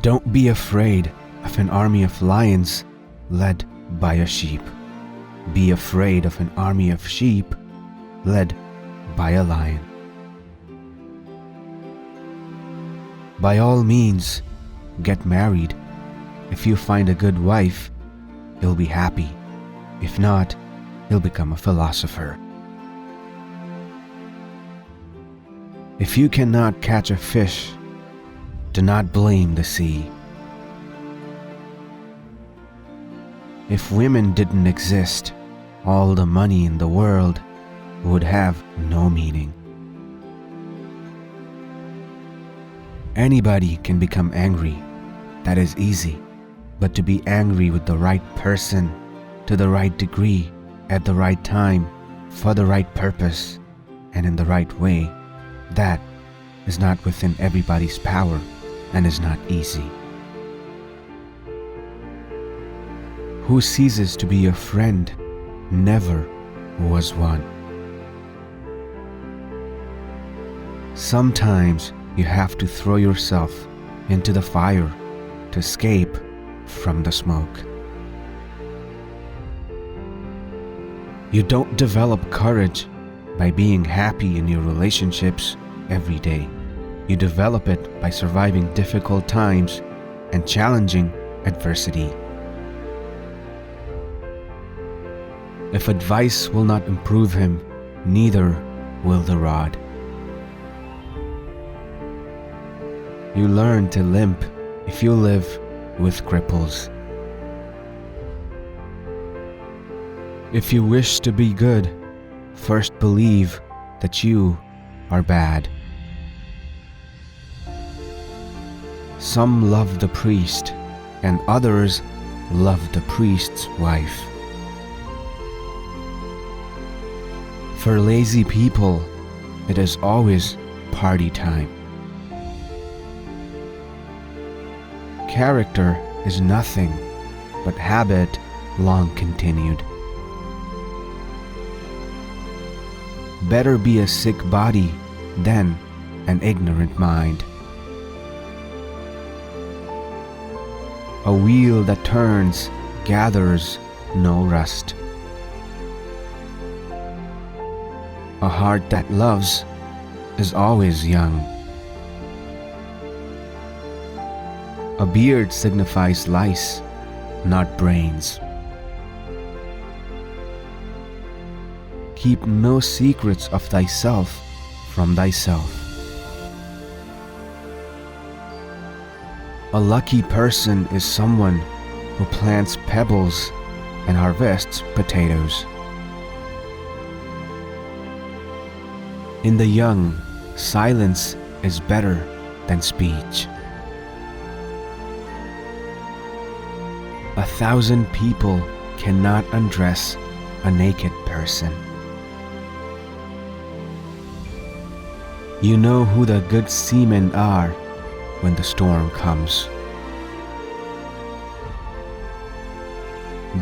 Don't be afraid of an army of lions led by a sheep. Be afraid of an army of sheep led by a lion. By all means, get married. If you find a good wife, you'll be happy. If not, you'll become a philosopher. If you cannot catch a fish, do not blame the sea. If women didn't exist, all the money in the world would have no meaning. Anybody can become angry. That is easy. But to be angry with the right person, to the right degree, at the right time, for the right purpose, and in the right way, that is not within everybody's power and is not easy. Who ceases to be a friend never was one. Sometimes you have to throw yourself into the fire to escape from the smoke. You don't develop courage by being happy in your relationships every day. You develop it by surviving difficult times and challenging adversity. If advice will not improve him, neither will the rod. You learn to limp if you live with cripples. If you wish to be good, first believe that you are bad. Some love the priest, and others love the priest's wife. For lazy people, it is always party time. Character is nothing but habit long continued. Better be a sick body than an ignorant mind. A wheel that turns gathers no rust. A heart that loves is always young. A beard signifies lice, not brains. Keep no secrets of thyself from thyself. A lucky person is someone who plants pebbles and harvests potatoes. In the young, silence is better than speech. 1,000 people cannot undress a naked person. You know who the good seamen are when the storm comes.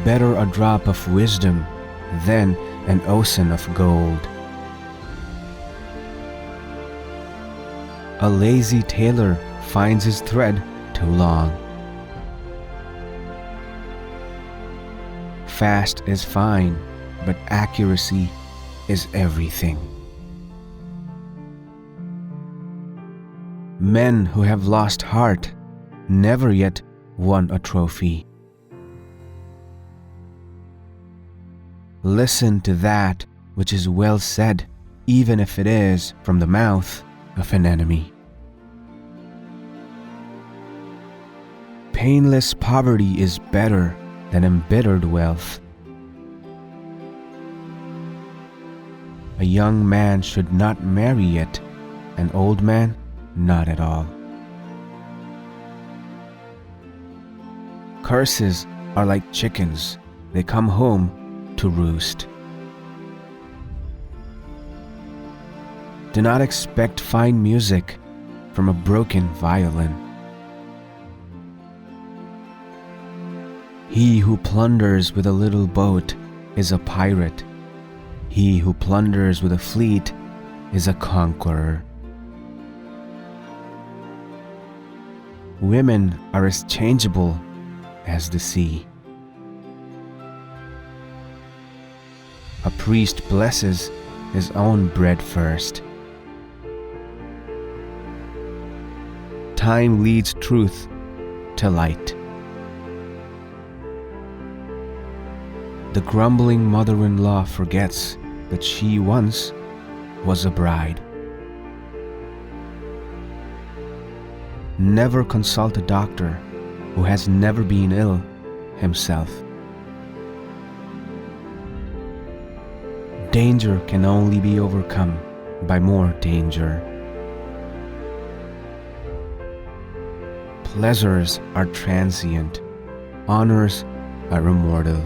Better a drop of wisdom than an ocean of gold. A lazy tailor finds his thread too long. Fast is fine, but accuracy is everything. Men who have lost heart never yet won a trophy. Listen to that which is well said, even if it is from the mouth of an enemy. Painless poverty is better than embittered wealth. A young man should not marry yet, an old man not at all. Curses are like chickens, they come home to roost. Do not expect fine music from a broken violin. He who plunders with a little boat is a pirate. He who plunders with a fleet is a conqueror. Women are as changeable as the sea. A priest blesses his own bread first. Time leads truth to light. The grumbling mother-in-law forgets that she once was a bride. Never consult a doctor who has never been ill himself. Danger can only be overcome by more danger. Pleasures are transient, honors are immortal.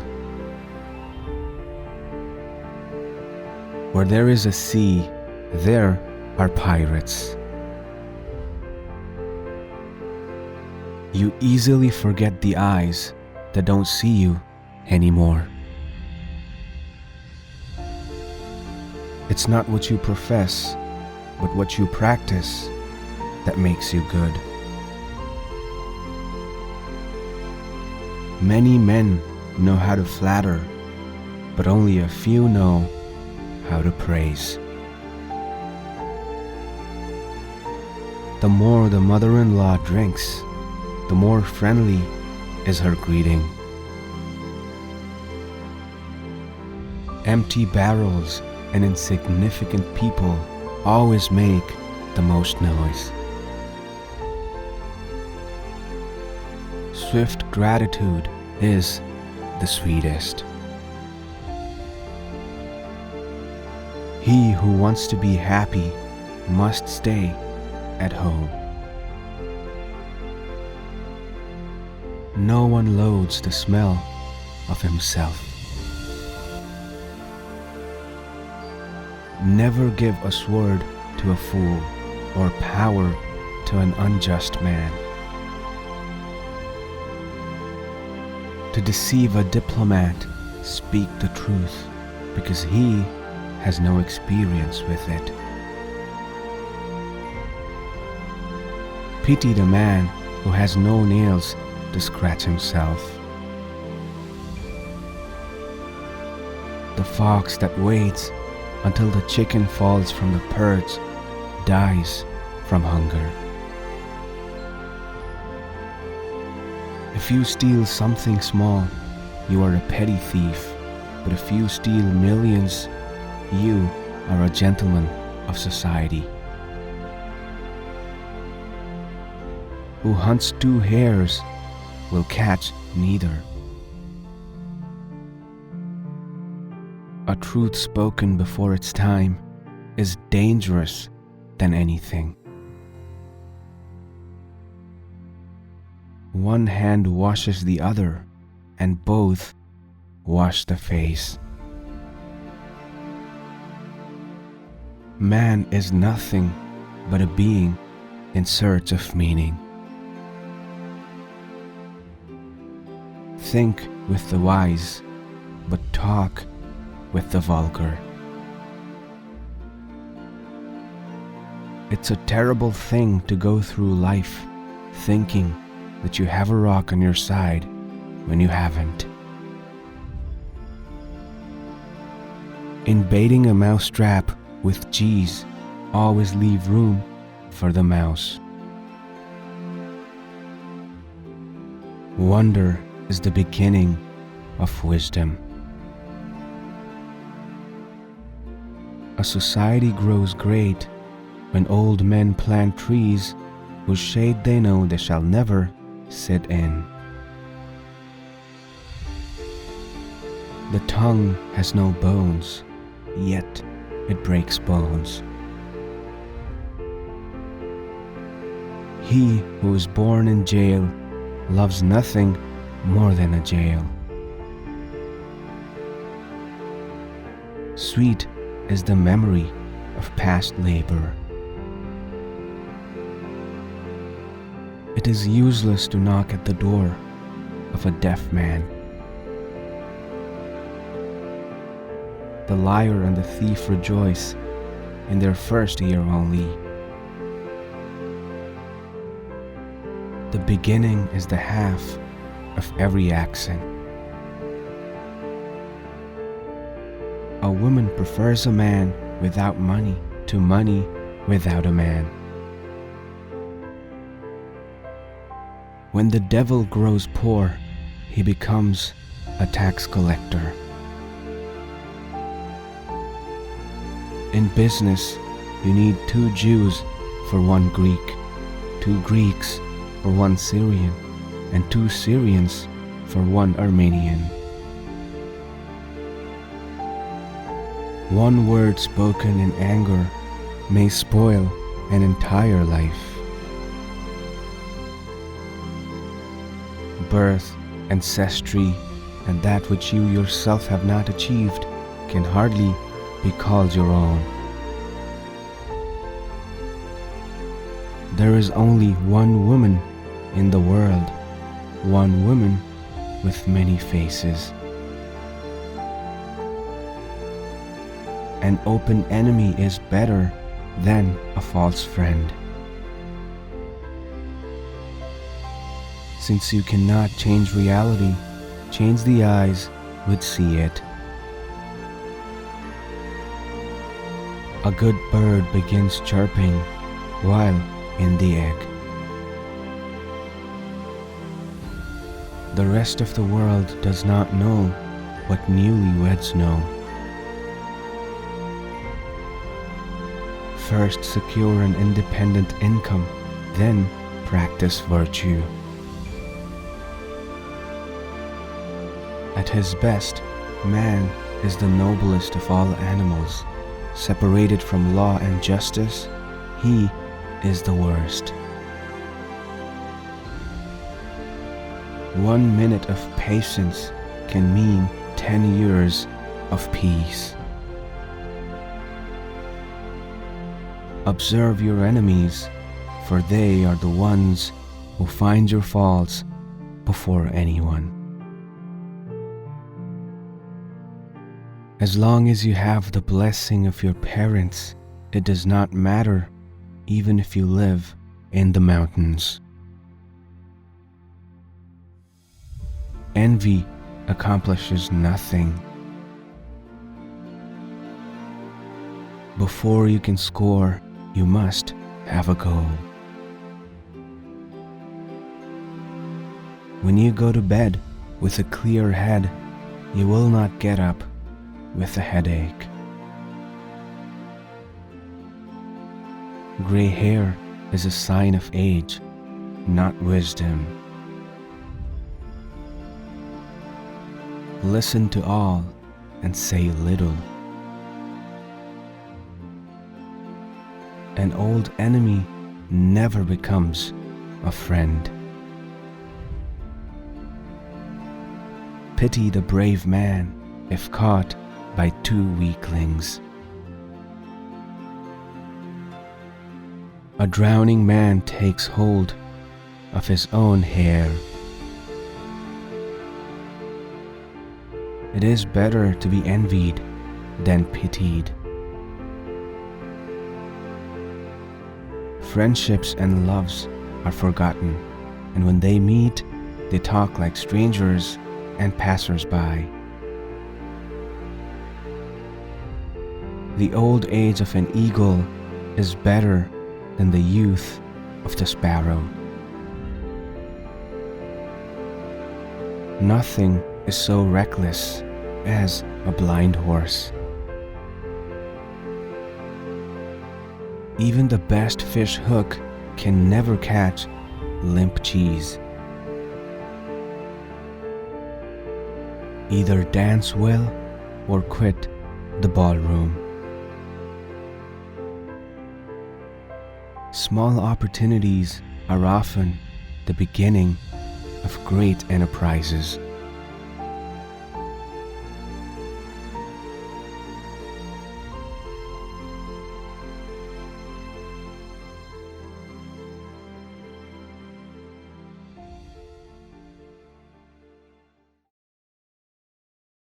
Where there is a sea, there are pirates. You easily forget the eyes that don't see you anymore. It's not what you profess, but what you practice that makes you good. Many men know how to flatter, but only a few know how to praise. The more the mother-in-law drinks, the more friendly is her greeting. Empty barrels and insignificant people always make the most noise. Swift gratitude is the sweetest. He who wants to be happy must stay at home. No one loathes the smell of himself. Never give a sword to a fool or power to an unjust man. To deceive a diplomat, speak the truth, because he has no experience with it. Pity the man who has no nails to scratch himself. The fox that waits until the chicken falls from the perch dies from hunger. If you steal something small, you are a petty thief, but if you steal millions, you are a gentleman of society. Who hunts two hares will catch neither. A truth spoken before its time is dangerous than anything. One hand washes the other, and both wash the face. Man is nothing but a being in search of meaning. Think with the wise, but talk with the vulgar. It's a terrible thing to go through life thinking that you have a rock on your side when you haven't. In baiting a mousetrap with cheese, always leave room for the mouse. Wonder is the beginning of wisdom. A society grows great when old men plant trees whose shade they know they shall never sit in. The tongue has no bones, yet it breaks bones. He who is born in jail loves nothing more than a jail. Sweet is the memory of past labor. It is useless to knock at the door of a deaf man. The liar and the thief rejoice in their first year only. The beginning is the half of every accent. A woman prefers a man without money to money without a man. When the devil grows poor, he becomes a tax collector. In business, you need 2 Jews for 1 Greek, 2 Greeks for 1 Syrian, and 2 Syrians for 1 Armenian. One word spoken in anger may spoil an entire life. Birth, ancestry, and that which you yourself have not achieved can hardly be called your own. There is only one woman in the world, one woman with many faces. An open enemy is better than a false friend. Since you cannot change reality, change the eyes which see it. A good bird begins chirping while in the egg. The rest of the world does not know what newlyweds know. First secure an independent income, then practice virtue. At his best, man is the noblest of all animals. Separated from law and justice, he is the worst. 1 minute of patience can mean 10 years of peace. Observe your enemies, for they are the ones who find your faults before anyone. As long as you have the blessing of your parents, it does not matter even if you live in the mountains. Envy accomplishes nothing. Before you can score, you must have a goal. When you go to bed with a clear head, you will not get up with a headache. Gray hair is a sign of age, not wisdom. Listen to all and say little. An old enemy never becomes a friend. Pity the brave man if caught by 2 weaklings. A drowning man takes hold of his own hair. It is better to be envied than pitied. Friendships and loves are forgotten, and when they meet, they talk like strangers and passers-by. The old age of an eagle is better than the youth of the sparrow. Nothing is so reckless as a blind horse. Even the best fish hook can never catch limp cheese. Either dance well or quit the ballroom. Small opportunities are often the beginning of great enterprises.